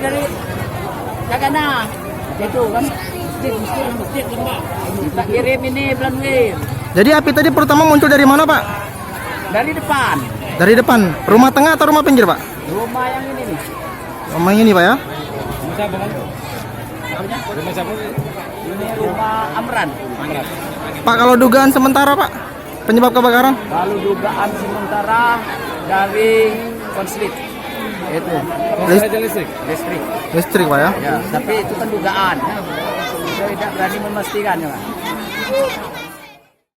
Dari Cagana itu kan kita kirim ini Blanwir. Jadi api tadi pertama muncul dari mana, Pak? Dari depan. Dari depan. Rumah tengah atau rumah pinggir, Pak? Rumah yang ini nih. Rumah yang ini, Pak ya? Rumah siapa? Ini rumah Amran. Pak, kalau dugaan sementara, Pak, penyebab kebakaran? Kalau dugaan sementara dari konslet. Itu Listrik, Pak ya? Ya, tapi itu kan dugaan. Saya tidak berani memastikan ya, Pak.